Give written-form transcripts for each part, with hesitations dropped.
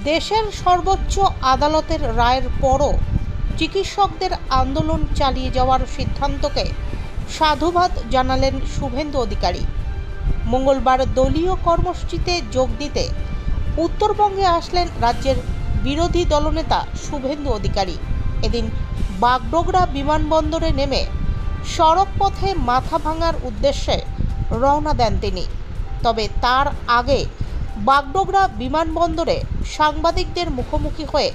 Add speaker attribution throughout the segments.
Speaker 1: দেশের সর্বোচ্চ আদালতের রায়ের পরও চিকিৎসকদের আন্দোলন চালিয়ে যাওয়ার সিদ্ধান্তকে সাধুবাদ জানালেন শুভেন্দু অধিকারী। মঙ্গলবার দলীয় কর্মসূচিতে যোগ দিতে উত্তরবঙ্গে আসলেন রাজ্যের বিরোধী দলনেতা শুভেন্দু অধিকারী। এদিন বাগডোগরা বিমানবন্দরে নেমে সড়ক পথে মাথা ভাঙার উদ্দেশ্যে রওনা দেন তিনি। তবে তার আগে বাগডোগরা বিমানবন্দরে সাংবাদিকদের মুখোমুখি হয়ে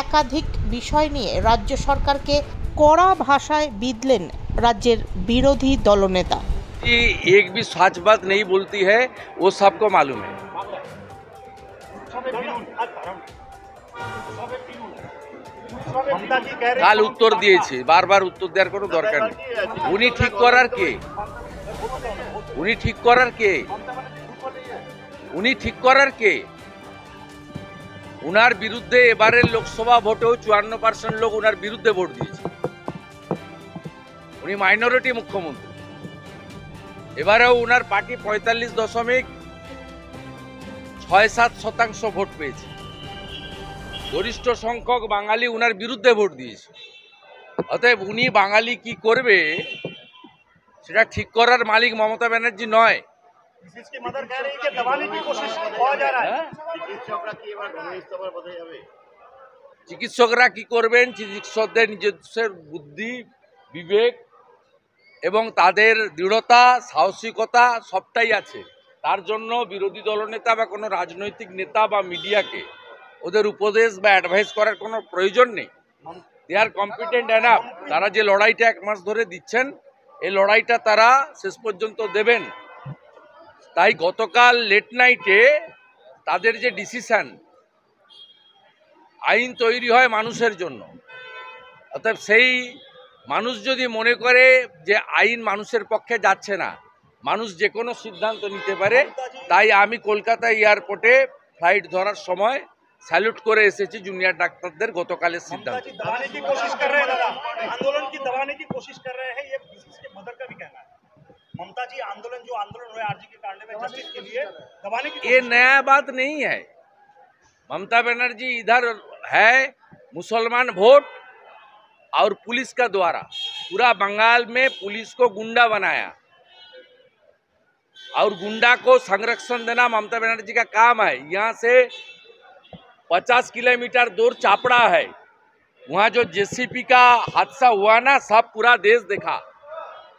Speaker 1: একাধিক বিষয় নিয়ে রাজ্য সরকারকে কড়া ভাষায় বিঁধলেন রাজ্যের বিরোধী দলনেতা।
Speaker 2: एक भी सच बात नहीं बोलती है, वो सबको मालूम है। কাল উত্তর দিয়েছি, বারবার উত্তর দেওয়ার কোনো দরকার নেই। উনি ঠিক করার কে? উনি ঠিক করার কে? উনি ঠিক করার কে? উনার বিরুদ্ধে এবারের লোকসভা ভোটেও 54% লোক উনার বিরুদ্ধে ভোট দিয়েছে। উনি মাইনরিটি মুখ্যমন্ত্রী। এবারেও উনার পার্টি 45.67% ভোট পেয়েছে। গরিষ্ঠ সংখ্যক বাঙালি উনার বিরুদ্ধে ভোট দিয়েছে। অতএব উনি বাঙালি কি করবে সেটা ঠিক করার মালিক মমতা ব্যানার্জি নয়। চিকিৎসকরা কি করবেন? চিকিৎসকদের নিজস্ব বুদ্ধি, বিবেক এবং তাদের দৃঢ়তা, সাহসিকতা সবটাই আছে। তার জন্য বিরোধী দলনেতা বা কোনো রাজনৈতিক নেতা বা মিডিয়াকে ওদের উপদেশ বা অ্যাডভাইস করার কোনো প্রয়োজন নেই। দে আর কম্পিটেন্ট এনাফ। তারা যে লড়াইটা 1 মাস ধরে দিচ্ছেন, এই লড়াইটা তারা শেষ পর্যন্ত দেবেন। তাই গতকাল লেট নাইটে তাদের যে ডিসিশন, আইন তৈরি হয় মানুষের জন্য। অর্থাৎ সেই মানুষ যদি মনে করে যে আইন মানুষের পক্ষে যাচ্ছে না, মানুষ যে কোনো সিদ্ধান্ত নিতে পারে, তাই আমি কলকাতা এয়ারপোর্টে ফ্লাইট ধরার সময় স্যালুট করে এসেছি জুনিয়র ডাক্তারদের গতকালের সিদ্ধান্ত। ये नया बात नहीं है। ममता बनर्जी इधर है मुसलमान वोट और पुलिस का द्वारा पूरा बंगाल में पुलिस को गुंडा बनाया और गुंडा को संरक्षण देना ममता बनर्जी का काम है। यहाँ से 50 किलोमीटर दूर चापड़ा है, वहाँ जो जेसीपी का हादसा हुआ ना, सब पूरा देश देखा।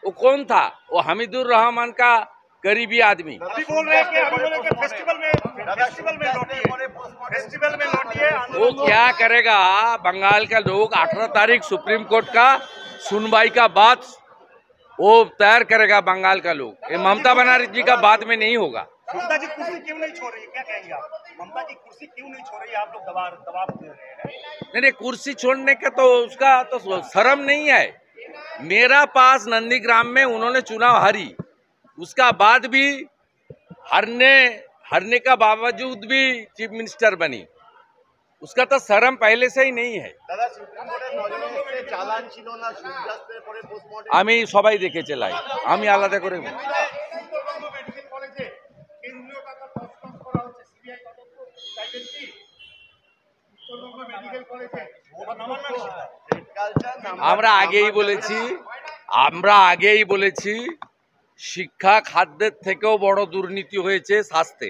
Speaker 2: वो कौन था? वो हमीदुर रहमान का करीबी आदमी।
Speaker 3: अभी बोल रहे हैं कि फेस्टिवल में लौटिए।
Speaker 2: वो क्या करेगा? बंगाल का लोग 18 तारीख सुप्रीम कोर्ट का सुनवाई का बाद वो तैयार करेगा बंगाल का लोग। ये ममता बनर्जी का बाद में नहीं होगा।
Speaker 3: ममता जी कुर्सी क्यों नहीं छोड़ रही है? क्या कहेंगे आप? ममता जी कुर्सी क्यों नहीं छोड़ रही है? आप लोग दबाव दे रहे हैं।
Speaker 2: नहीं, कुर्सी छोड़ने का तो उसका तो शर्म नहीं है। मेरा पास नंदीग्राम में उन्होंने चुनाव हारी, उसका बाद भी हारने का बावजूद भी चीफ मिनिस्टर बनी, उसका तो शर्म पहले से ही नहीं है। আমি সবাই দেখেছে লাইভ, আমি আলাদা করে আমরা আগেই বলেছি শিক্ষা খাদ্যের থেকেও বড় দুর্নীতি হয়েছে স্বাস্থ্যে।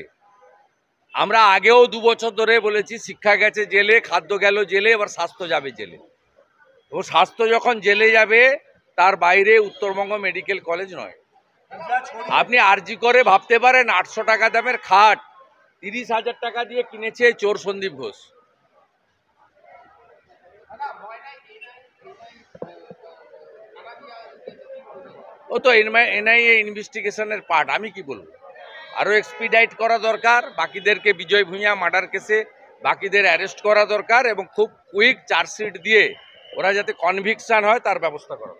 Speaker 2: আমরা আগেও 2 বছর ধরে বলেছি শিক্ষা গেছে জেলে, খাদ্য গেল জেলে, এবার স্বাস্থ্য যাবে জেলে। ও স্বাস্থ্য যখন জেলে যাবে তার বাইরে উত্তরবঙ্গ মেডিকেল কলেজ নয়। আপনি আরজি করে ভাবতে পারেন 800 টাকা দামের খাট 30,000 টাকা দিয়ে কিনেছে চোর সন্দীপ ঘোষ। ও তো এনআইএ ইনভেস্টিগেশনের পার্ট। আমি কি বলবো? আরও এক্সপিডাইট করা দরকার, বাকিদেরকে বিজয় ভূঁইয়া মার্ডার কেসে বাকিদের অ্যারেস্ট করা দরকার এবং খুব কুইক চার্জশিট দিয়ে ওরা যাতে কনভিকশন হয় তার ব্যবস্থা করা।